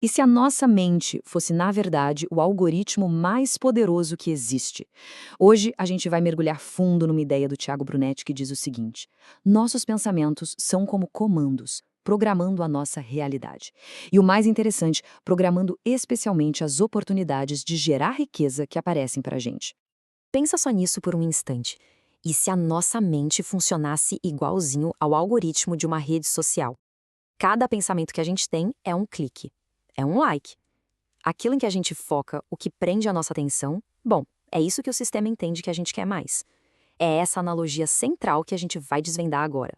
E se a nossa mente fosse, na verdade, o algoritmo mais poderoso que existe? Hoje a gente vai mergulhar fundo numa ideia do Thiago Brunetti que diz o seguinte: nossos pensamentos são como comandos, programando a nossa realidade. E o mais interessante, programando especialmente as oportunidades de gerar riqueza que aparecem para a gente. Pensa só nisso por um instante. E se a nossa mente funcionasse igualzinho ao algoritmo de uma rede social? Cada pensamento que a gente tem é um clique, é um like. Aquilo em que a gente foca, o que prende a nossa atenção, bom, é isso que o sistema entende que a gente quer mais. É essa analogia central que a gente vai desvendar agora.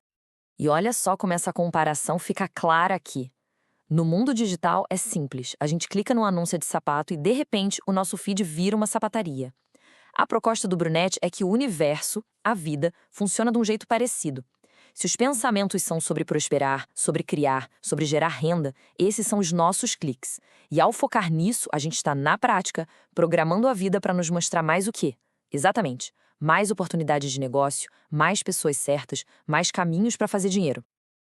E olha só como essa comparação fica clara aqui. No mundo digital é simples, a gente clica no anúncio de sapato e de repente o nosso feed vira uma sapataria. A proposta do Brunetti é que o universo, a vida, funciona de um jeito parecido. Se os pensamentos são sobre prosperar, sobre criar, sobre gerar renda, esses são os nossos cliques. E ao focar nisso, a gente está, na prática, programando a vida para nos mostrar mais o quê? Exatamente. Mais oportunidades de negócio, mais pessoas certas, mais caminhos para fazer dinheiro.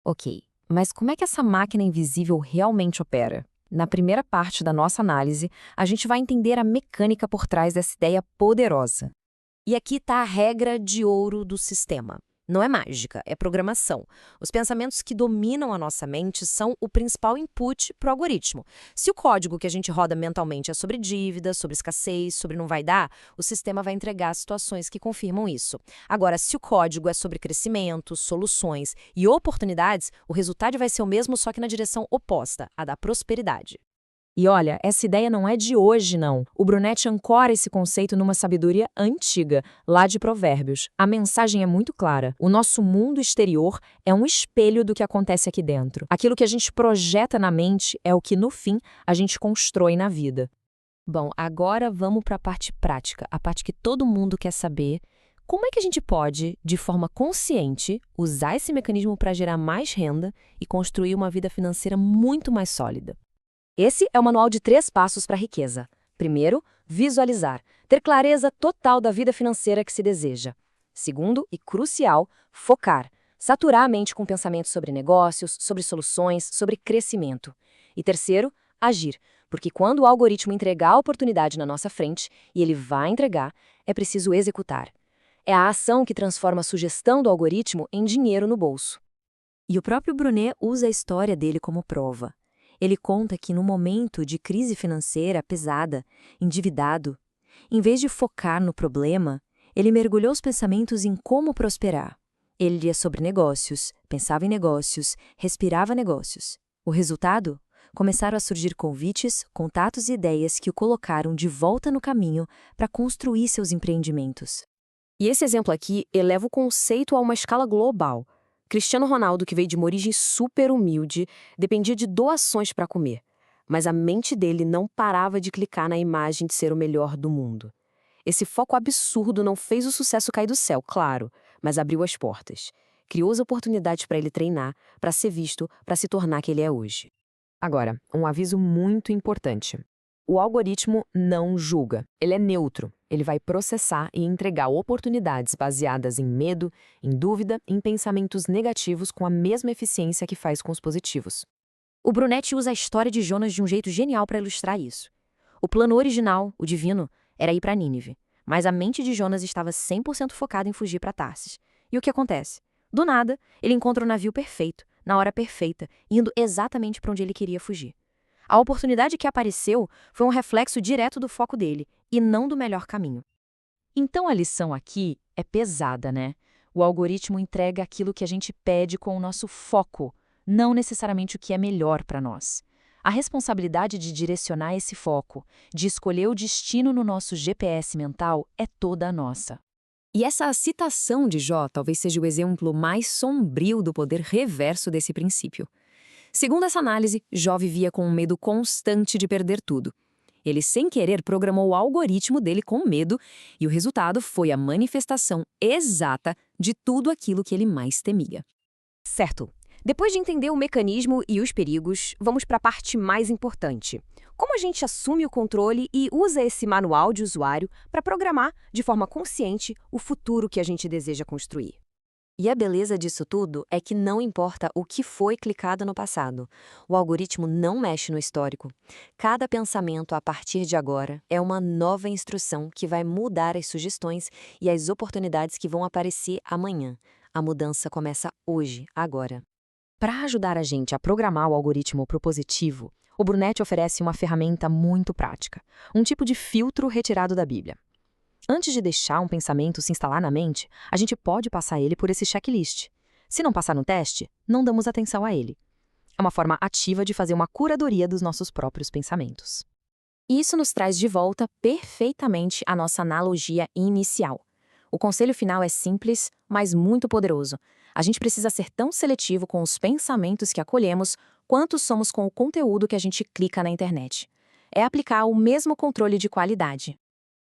Ok, mas como é que essa máquina invisível realmente opera? Na primeira parte da nossa análise, a gente vai entender a mecânica por trás dessa ideia poderosa. E aqui está a regra de ouro do sistema. Não é mágica, é programação. Os pensamentos que dominam a nossa mente são o principal input para o algoritmo. Se o código que a gente roda mentalmente é sobre dívida, sobre escassez, sobre não vai dar, o sistema vai entregar situações que confirmam isso. Agora, se o código é sobre crescimento, soluções e oportunidades, o resultado vai ser o mesmo, só que na direção oposta, a da prosperidade. E olha, essa ideia não é de hoje, não. O Brunetti ancora esse conceito numa sabedoria antiga, lá de Provérbios. A mensagem é muito clara. O nosso mundo exterior é um espelho do que acontece aqui dentro. Aquilo que a gente projeta na mente é o que, no fim, a gente constrói na vida. Bom, agora vamos para a parte prática, a parte que todo mundo quer saber. Como é que a gente pode, de forma consciente, usar esse mecanismo para gerar mais renda e construir uma vida financeira muito mais sólida? Esse é o manual de 3 passos para a riqueza. Primeiro, visualizar, ter clareza total da vida financeira que se deseja. Segundo, e crucial, focar, saturar a mente com pensamentos sobre negócios, sobre soluções, sobre crescimento. E terceiro, agir, porque quando o algoritmo entregar a oportunidade na nossa frente, e ele vai entregar, é preciso executar. É a ação que transforma a sugestão do algoritmo em dinheiro no bolso. E o próprio Brunet usa a história dele como prova. Ele conta que no momento de crise financeira pesada, endividado, em vez de focar no problema, ele mergulhou os pensamentos em como prosperar. Ele lia sobre negócios, pensava em negócios, respirava negócios. O resultado? Começaram a surgir convites, contatos e ideias que o colocaram de volta no caminho para construir seus empreendimentos. E esse exemplo aqui eleva o conceito a uma escala global. Cristiano Ronaldo, que veio de uma origem super humilde, dependia de doações para comer. Mas a mente dele não parava de clicar na imagem de ser o melhor do mundo. Esse foco absurdo não fez o sucesso cair do céu, claro, mas abriu as portas. Criou as oportunidades para ele treinar, para ser visto, para se tornar quem ele é hoje. Agora, um aviso muito importante. O algoritmo não julga, ele é neutro. Ele vai processar e entregar oportunidades baseadas em medo, em dúvida, em pensamentos negativos com a mesma eficiência que faz com os positivos. O Brunetti usa a história de Jonas de um jeito genial para ilustrar isso. O plano original, o divino, era ir para Nínive, mas a mente de Jonas estava 100% focada em fugir para Tarsis. E o que acontece? Do nada, ele encontra o navio perfeito, na hora perfeita, indo exatamente para onde ele queria fugir. A oportunidade que apareceu foi um reflexo direto do foco dele, e não do melhor caminho. Então a lição aqui é pesada, né? O algoritmo entrega aquilo que a gente pede com o nosso foco, não necessariamente o que é melhor para nós. A responsabilidade de direcionar esse foco, de escolher o destino no nosso GPS mental, é toda nossa. E essa citação de Jó talvez seja o exemplo mais sombrio do poder reverso desse princípio. Segundo essa análise, Jó vivia com um medo constante de perder tudo. Ele, sem querer, programou o algoritmo dele com medo e o resultado foi a manifestação exata de tudo aquilo que ele mais temia. Certo. Depois de entender o mecanismo e os perigos, vamos para a parte mais importante. Como a gente assume o controle e usa esse manual de usuário para programar, de forma consciente, o futuro que a gente deseja construir? E a beleza disso tudo é que não importa o que foi clicado no passado, o algoritmo não mexe no histórico. Cada pensamento a partir de agora é uma nova instrução que vai mudar as sugestões e as oportunidades que vão aparecer amanhã. A mudança começa hoje, agora. Para ajudar a gente a programar o algoritmo propositivo, o Brunetti oferece uma ferramenta muito prática, um tipo de filtro retirado da Bíblia. Antes de deixar um pensamento se instalar na mente, a gente pode passar ele por esse checklist. Se não passar no teste, não damos atenção a ele. É uma forma ativa de fazer uma curadoria dos nossos próprios pensamentos. Isso nos traz de volta perfeitamente à nossa analogia inicial. O conselho final é simples, mas muito poderoso. A gente precisa ser tão seletivo com os pensamentos que acolhemos quanto somos com o conteúdo que a gente clica na internet. É aplicar o mesmo controle de qualidade.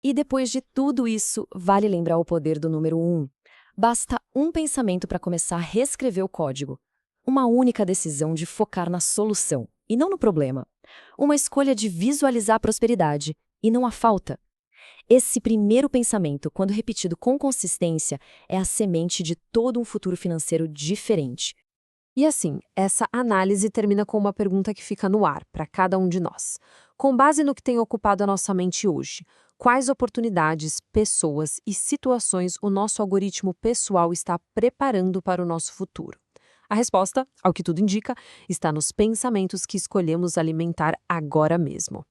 E depois de tudo isso, vale lembrar o poder do número 1. Basta um pensamento para começar a reescrever o código. Uma única decisão de focar na solução, e não no problema. Uma escolha de visualizar a prosperidade, e não a falta. Esse primeiro pensamento, quando repetido com consistência, é a semente de todo um futuro financeiro diferente. E assim, essa análise termina com uma pergunta que fica no ar para cada um de nós. Com base no que tem ocupado a nossa mente hoje, quais oportunidades, pessoas e situações o nosso algoritmo pessoal está preparando para o nosso futuro? A resposta, ao que tudo indica, está nos pensamentos que escolhemos alimentar agora mesmo.